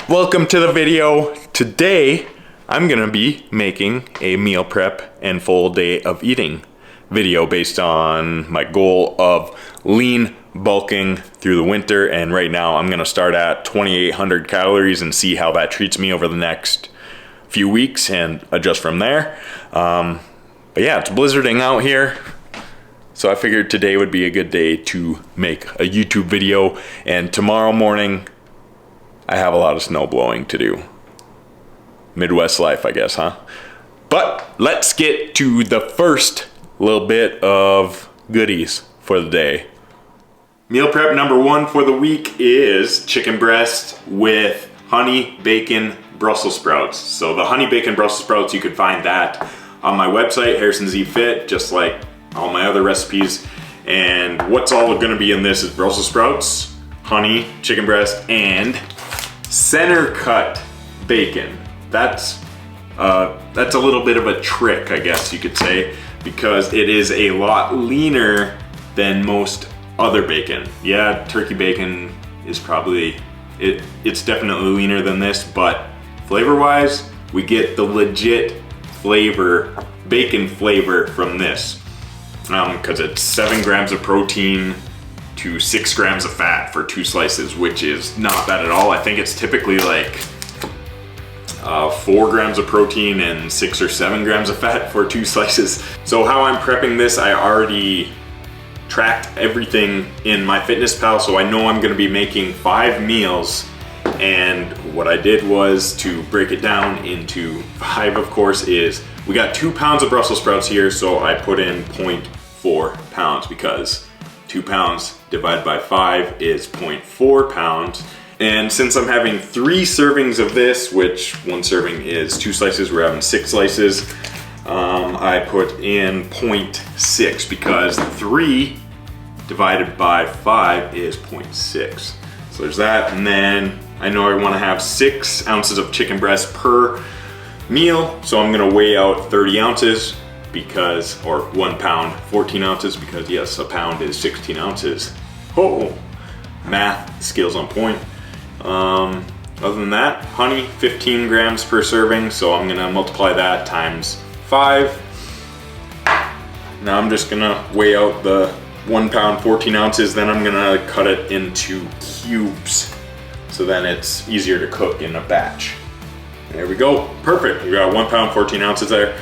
Welcome to the video. Today I'm gonna be making a meal prep and full day of eating video based on my goal of lean bulking through the winter, and right now I'm gonna start at 2,800 calories and see how that treats me over the next few weeks and adjust from there. But yeah, it's blizzarding out here, so I figured today would be a good day to make a YouTube video, and tomorrow morning I have a lot of snow blowing to do. Midwest life, I guess, huh? But let's get to the first little bit of goodies for the day. Meal prep number one for the week is chicken breast with honey bacon Brussels sprouts. So the honey bacon Brussels sprouts, you can find that on my website, Harrison Z Fit, just like all my other recipes. And what's all gonna be in this is Brussels sprouts, honey, chicken breast, and center cut bacon. That's a little bit of a trick, I guess you could say, because it is a lot leaner than most other bacon. Yeah, turkey bacon is probably, it's definitely leaner than this, but flavor-wise, we get the legit flavor, bacon flavor from this. Because it's 7 grams of protein to 6 grams of fat for 2 slices, which is not bad at all. I think it's typically like 4 grams of protein and 6 or 7 grams of fat for 2 slices. So how I'm prepping this, I already tracked everything in MyFitnessPal, so I know I'm gonna be making 5 meals. And what I did was to break it down into 5, of course, is we got 2 pounds of Brussels sprouts here, so I put in 0.4 pounds because 2 pounds divided by 5 is 0.4 pounds. And since I'm having 3 servings of this, which 1 serving is 2 slices, we're having 6 slices, I put in 0.6 because 3 divided by 5 is 0.6. So there's that, and then I know I wanna have 6 ounces of chicken breast per meal, so I'm gonna weigh out 30 ounces because, or 1 pound, 14 ounces, because yes, a pound is 16 ounces. Oh, math skills on point. Other than that, honey, 15 grams per serving, so I'm gonna multiply that times 5. Now I'm just gonna weigh out the 1 pound, 14 ounces, then I'm gonna cut it into cubes, so then it's easier to cook in a batch. There we go, perfect. We got 1 pound, 14 ounces there.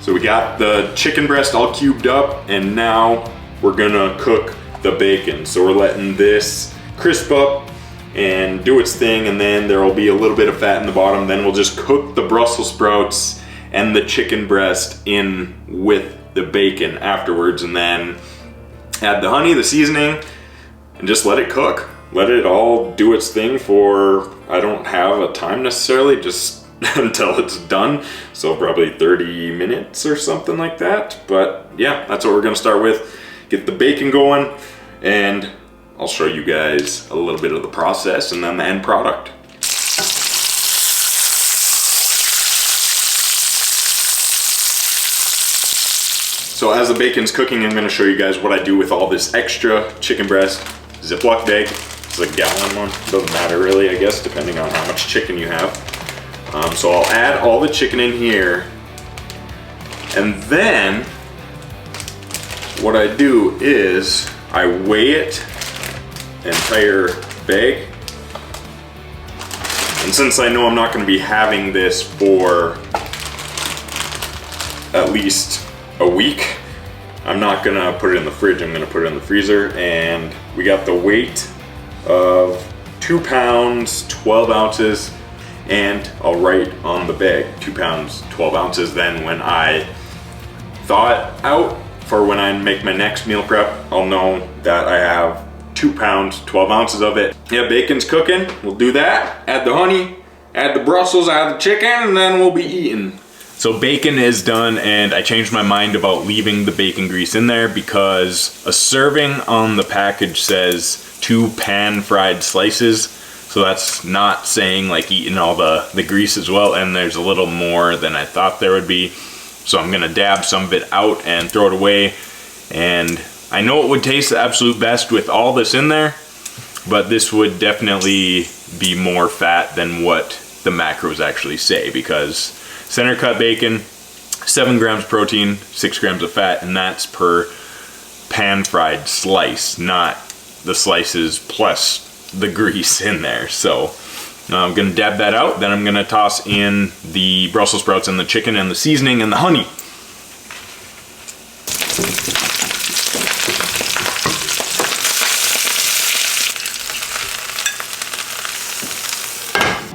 So we got the chicken breast all cubed up, and now we're gonna cook the bacon. So we're letting this crisp up and do its thing, and then there will be a little bit of fat in the bottom. Then we'll just cook the Brussels sprouts and the chicken breast in with the bacon afterwards, and then add the honey, the seasoning, and just let it cook. Let it all do its thing for, I don't have a time necessarily, just until it's done. So probably 30 minutes or something like that. But yeah, that's what we're gonna start with. Get the bacon going, and I'll show you guys a little bit of the process and then the end product. So as the bacon's cooking, I'm gonna show you guys what I do with all this extra chicken breast. Ziploc bag, it's a gallon one, doesn't matter really, I guess, depending on how much chicken you have. So I'll add all the chicken in here, and then what I do is I weigh it, entire bag. And since I know I'm not going to be having this for at least a week, I'm not going to put it in the fridge, I'm going to put it in the freezer. And we got the weight of 2 pounds, 12 ounces. And I'll write on the bag 2 pounds, 12 ounces. Then when I thaw it out for when I make my next meal prep, I'll know that I have 2 pounds, 12 ounces of it. Yeah, bacon's cooking. We'll do that. Add the honey, add the Brussels, add the chicken, and then we'll be eating. So bacon is done, and I changed my mind about leaving the bacon grease in there because a serving on the package says 2 pan-fried slices. So that's not saying like eating all the grease as well, and there's a little more than I thought there would be. So I'm gonna dab some of it out and throw it away. And I know it would taste the absolute best with all this in there, but this would definitely be more fat than what the macros actually say, because center cut bacon, 7 grams protein, 6 grams of fat, and that's per pan fried slice, not the slices plus the grease in there. So I'm gonna dab that out, then I'm gonna toss in the Brussels sprouts and the chicken and the seasoning and the honey.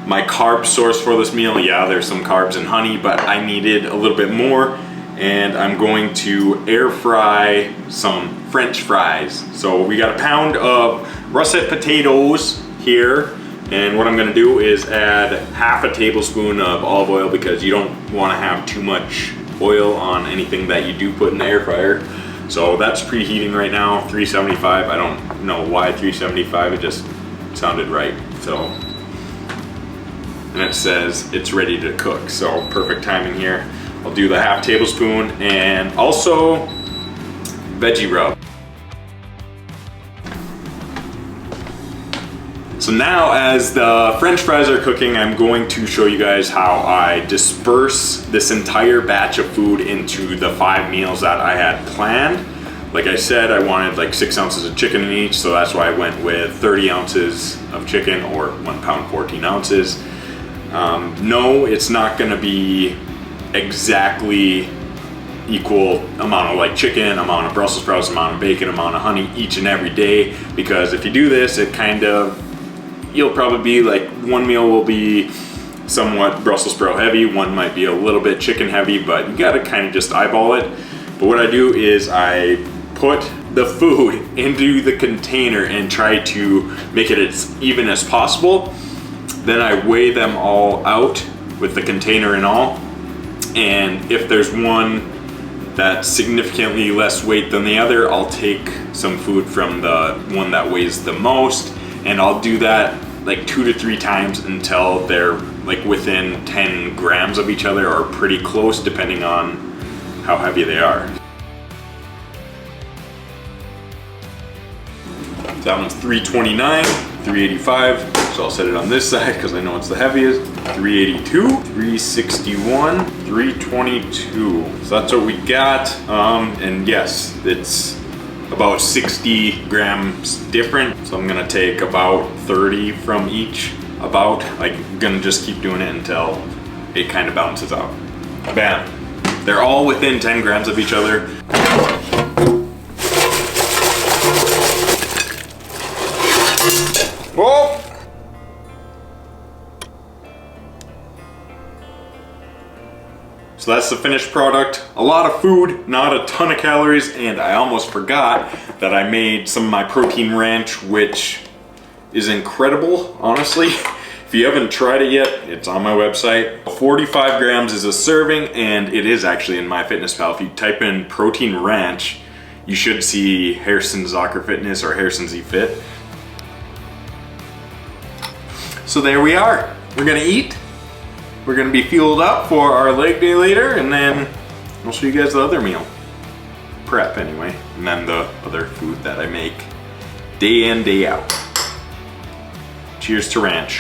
My carb source for this meal, yeah, there's some carbs and honey, but I needed a little bit more, and I'm going to air fry some French fries. So we got a pound of russet potatoes here, and what I'm gonna do is add half a tablespoon of olive oil, because you don't wanna have too much oil on anything that you do put in the air fryer. So that's preheating right now, 375. I don't know why 375, it just sounded right. So, and it says it's ready to cook, so perfect timing here. I'll do the half tablespoon, and also veggie rub. So now, as the French fries are cooking, I'm going to show you guys how I disperse this entire batch of food into the 5 meals that I had planned. Like I said, I wanted like 6 ounces of chicken in each, so that's why I went with 30 ounces of chicken, or 1 pound 14 ounces. No, it's not gonna be exactly equal amount of like chicken, amount of Brussels sprouts, amount of bacon, amount of honey each and every day, because if you do this, it kind of, you'll probably be like, one meal will be somewhat Brussels sprout heavy, one might be a little bit chicken heavy, but you gotta kind of just eyeball it. But what I do is I put the food into the container and try to make it as even as possible. Then I weigh them all out with the container and all. And if there's one that's significantly less weight than the other, I'll take some food from the one that weighs the most, and I'll do that like 2 to 3 times until they're like within 10 grams of each other, or pretty close depending on how heavy they are. That one's 329, 385, so I'll set it on this side because I know it's the heaviest. 382, 361, 322. So that's what we got. And yes, it's about 60 grams different. So I'm gonna take about 30 from each. I'm gonna just keep doing it until it kind of balances out. Bam. They're all within 10 grams of each other. Whoa! So that's the finished product. A lot of food, not a ton of calories, and I almost forgot that I made some of my protein ranch, which is incredible, honestly. If you haven't tried it yet, it's on my website. 45 grams is a serving, and it is actually in MyFitnessPal. If you type in protein ranch, you should see Harrison Zocker Fitness or Harrison Z Fit. So there we are. We're gonna eat. We're gonna be fueled up for our leg day later, and then I'll show you guys the other meal. Prep anyway, and then the other food that I make day in, day out. Cheers to ranch.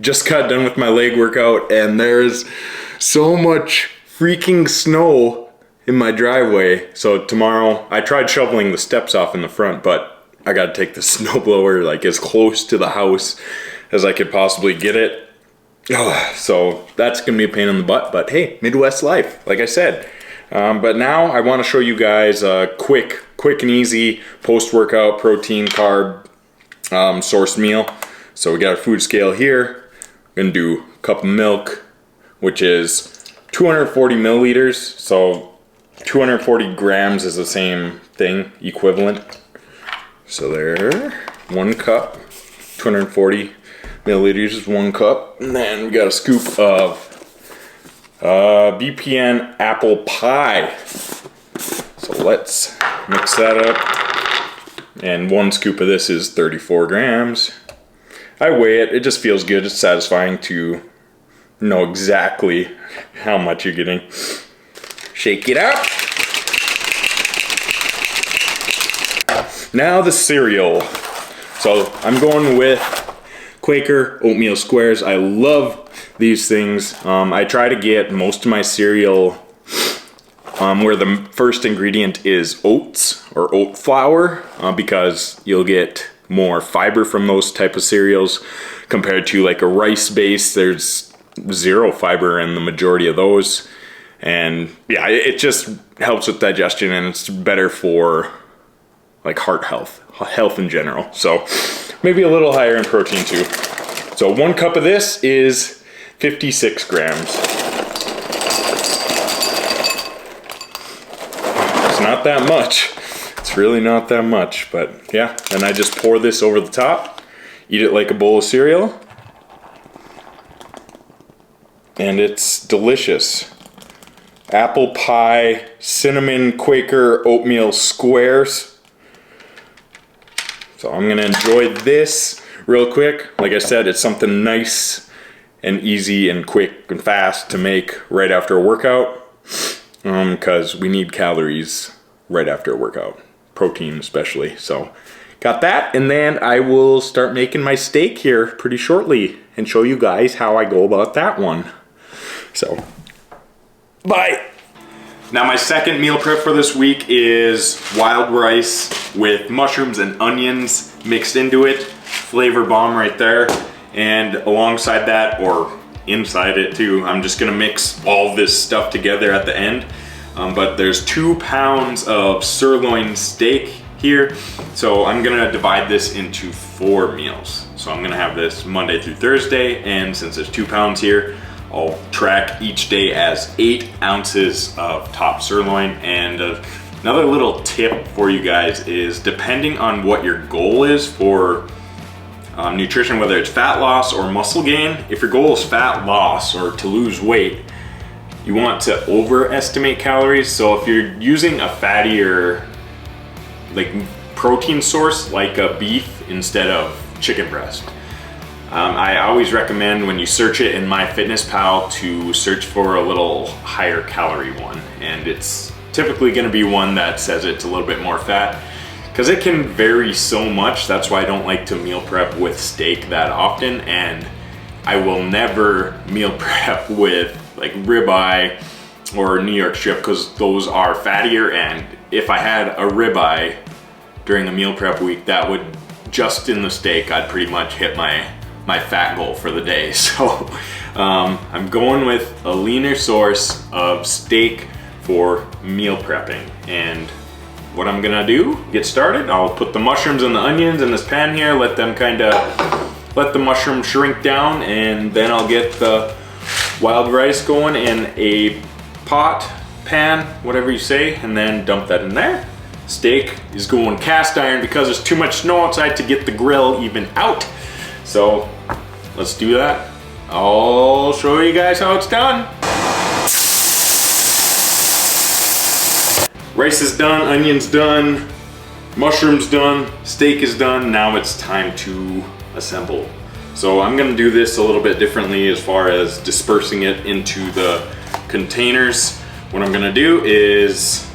Just got done with my leg workout, and there's so much freaking snow in my driveway. So tomorrow, I tried shoveling the steps off in the front, but I gotta take the snowblower like as close to the house as I could possibly get it. So that's gonna be a pain in the butt, but hey, Midwest life, like I said. But now I wanna show you guys a quick and easy post-workout protein carb source meal. So we got our food scale here. We're gonna do a cup of milk, which is 240 milliliters. So 240 grams is the same thing, equivalent. So there, 1 cup, 240 milliliters is 1 cup. And then we got a scoop of BPN apple pie. So let's mix that up. And 1 scoop of this is 34 grams. I weigh it, it just feels good. It's satisfying to know exactly how much you're getting. Shake it up. Now the cereal. So I'm going with Quaker oatmeal squares. I love these things. I try to get most of my cereal where the first ingredient is oats or oat flour, because you'll get more fiber from those type of cereals compared to like a rice base. There's zero fiber in the majority of those, and yeah, it just helps with digestion, and it's better for like heart health in general. So maybe a little higher in protein too. So 1 cup of this is 56 grams. It's not that much. It's really not that much, but yeah. And I just pour this over the top, eat it like a bowl of cereal, and it's delicious. Apple pie, cinnamon Quaker oatmeal squares. So I'm gonna enjoy this real quick. Like I said, it's something nice and easy and quick and fast to make right after a workout, because we need calories right after a workout, protein especially. So got that, and then I will start making my steak here pretty shortly and show you guys how I go about that one. So, bye. Now my second meal prep for this week is wild rice with mushrooms and onions mixed into it. Flavor bomb right there. And alongside that, or inside it too, I'm just gonna mix all this stuff together at the end. But there's 2 pounds of sirloin steak here. So I'm gonna divide this into 4 meals. So I'm gonna have this Monday through Thursday, and since there's 2 pounds here, I'll track each day as 8 ounces of top sirloin. And another little tip for you guys is, depending on what your goal is for nutrition, whether it's fat loss or muscle gain, if your goal is fat loss or to lose weight, you want to overestimate calories. So if you're using a fattier like protein source like a beef instead of chicken breast, I always recommend when you search it in MyFitnessPal to search for a little higher calorie one, and it's typically going to be one that says it's a little bit more fat, because it can vary so much. That's why I don't like to meal prep with steak that often, and I will never meal prep with like ribeye or New York strip, because those are fattier, and if I had a ribeye during a meal prep week, that would, just in the steak, I'd pretty much hit my fat goal for the day. So I'm going with a leaner source of steak for meal prepping. And what I'm gonna do, get started, I'll put the mushrooms and the onions in this pan here, let the mushroom shrink down, and then I'll get the wild rice going in a pot, pan, whatever you say, and then dump that in there. Steak is going cast iron because there's too much snow outside to get the grill even out. So let's do that. I'll show you guys how it's done. Rice is done, onions done, mushrooms done, steak is done. Now it's time to assemble. So I'm gonna do this a little bit differently as far as dispersing it into the containers. What I'm gonna do is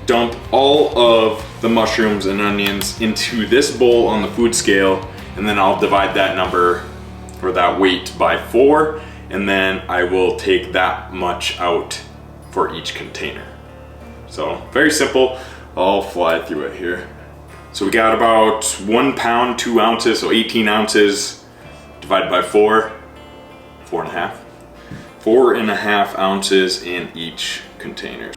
dump all of the mushrooms and onions into this bowl on the food scale, and then I'll divide that number or that weight by 4, and then I will take that much out for each container. So very simple. I'll fly through it here. So we got about 1 pound, 2 ounces, so 18 ounces divided by 4, 4.5 ounces in each container.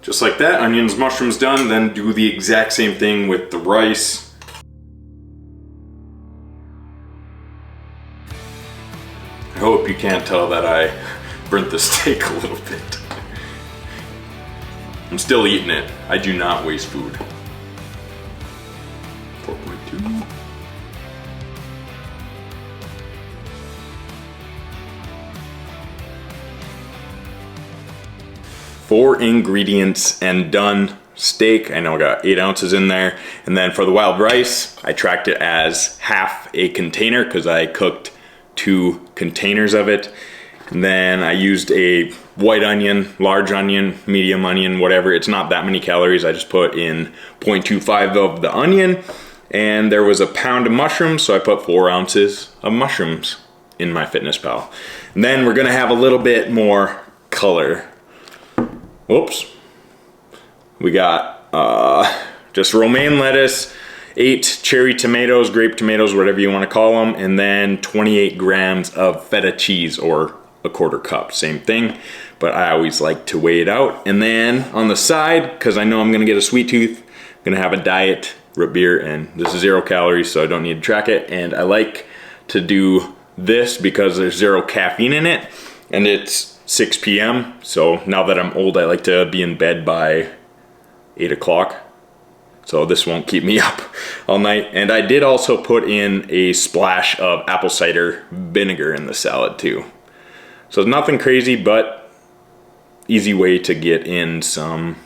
Just like that, onions, mushrooms done, then do the exact same thing with the rice. I hope you can't tell that I burnt the steak a little bit. I'm still eating it. I do not waste food. 4.2. Four ingredients and done. Steak, I know I got 8 ounces in there. And then for the wild rice, I tracked it as half a container because I cooked 2 containers of it. And then I used a white onion, large onion, medium onion, whatever. It's not that many calories. I just put in 0.25 of the onion, and there was a pound of mushrooms, so I put 4 ounces of mushrooms in my Fitness Pal. And then we're gonna have a little bit more color. Whoops. We got just romaine lettuce, 8 cherry tomatoes, grape tomatoes, whatever you want to call them, and then 28 grams of feta cheese, or a 1/4 cup, same thing, but I always like to weigh it out. And then on the side, because I know I'm gonna get a sweet tooth, I'm gonna have a diet root beer, and this is 0 calories, so I don't need to track it. And I like to do this because there's 0 caffeine in it, and it's 6 p.m. So now that I'm old, I like to be in bed by 8 o'clock. So this won't keep me up all night. And I did also put in a splash of apple cider vinegar in the salad too. So it's nothing crazy, but easy way to get in some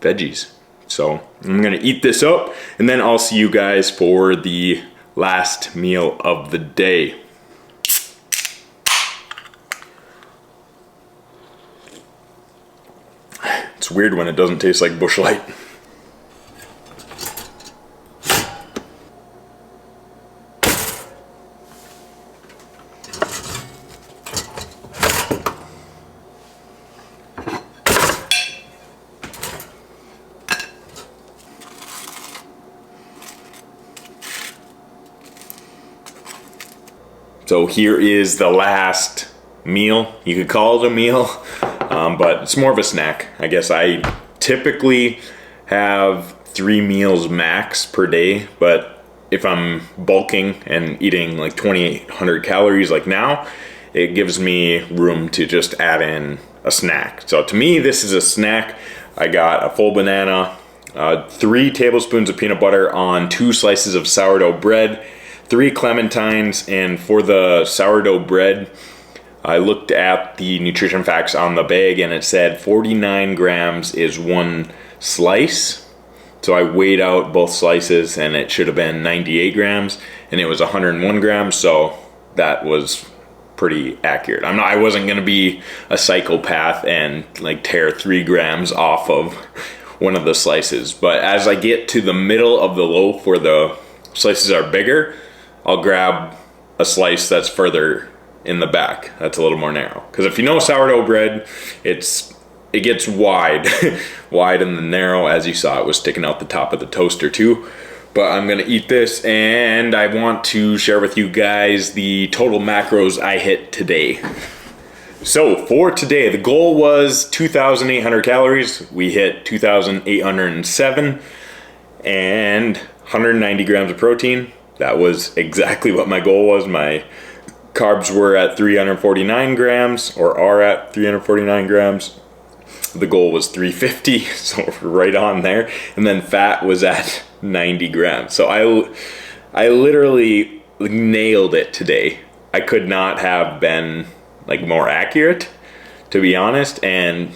veggies. So I'm gonna eat this up, and then I'll see you guys for the last meal of the day. It's weird when it doesn't taste like Busch Light. So here is the last meal. You could call it a meal, but it's more of a snack. I guess I typically have 3 meals max per day, but if I'm bulking and eating like 2,800 calories like now, it gives me room to just add in a snack. So to me, this is a snack. I got a full banana, 3 tablespoons of peanut butter on 2 slices of sourdough bread, 3 clementines, and for the sourdough bread, I looked at the nutrition facts on the bag and it said 49 grams is 1 slice. So I weighed out both slices and it should have been 98 grams and it was 101 grams. So that was pretty accurate. I wasn't gonna be a psychopath and like tear 3 grams off of one of the slices. But as I get to the middle of the loaf where the slices are bigger, I'll grab a slice that's further in the back, that's a little more narrow. Because if you know sourdough bread, it gets wide, wide and then narrow. As you saw, it was sticking out the top of the toaster too. But I'm gonna eat this, and I want to share with you guys the total macros I hit today. So for today, the goal was 2,800 calories. We hit 2,807 and 190 grams of protein. That was exactly what my goal was. My carbs were at 349 grams, or are at 349 grams. The goal was 350, so we're right on there. And then fat was at 90 grams. So I literally nailed it today. I could not have been like more accurate, to be honest. And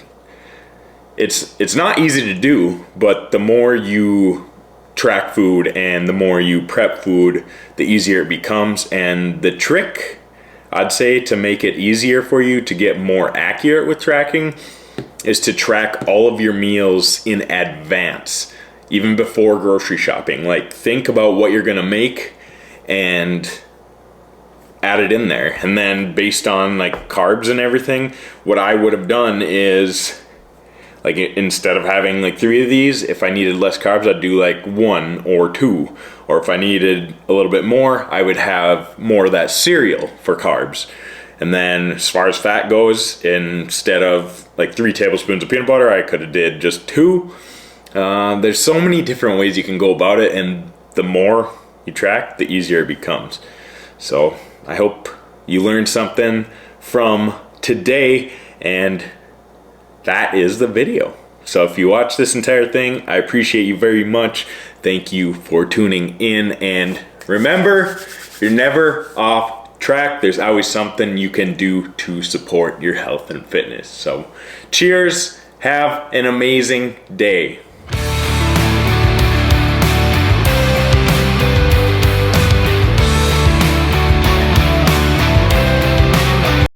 it's not easy to do, but the more you track food and the more you prep food, the easier it becomes. And the trick, I'd say, to make it easier for you to get more accurate with tracking is to track all of your meals in advance, even before grocery shopping. Like, think about what you're gonna make and add it in there. And then based on like carbs and everything, what I would have done is, like, instead of having like 3 of these, if I needed less carbs, I'd do like 1 or 2. Or if I needed a little bit more, I would have more of that cereal for carbs. And then as far as fat goes, instead of like 3 tablespoons of peanut butter, I could have did just 2. There's so many different ways you can go about it, and the more you track, the easier it becomes. So I hope you learned something from today, and that is the video. So if you watch this entire thing, I appreciate you very much. Thank you for tuning in, and remember, you're never off track. There's always something you can do to support your health and fitness. So cheers, have an amazing day.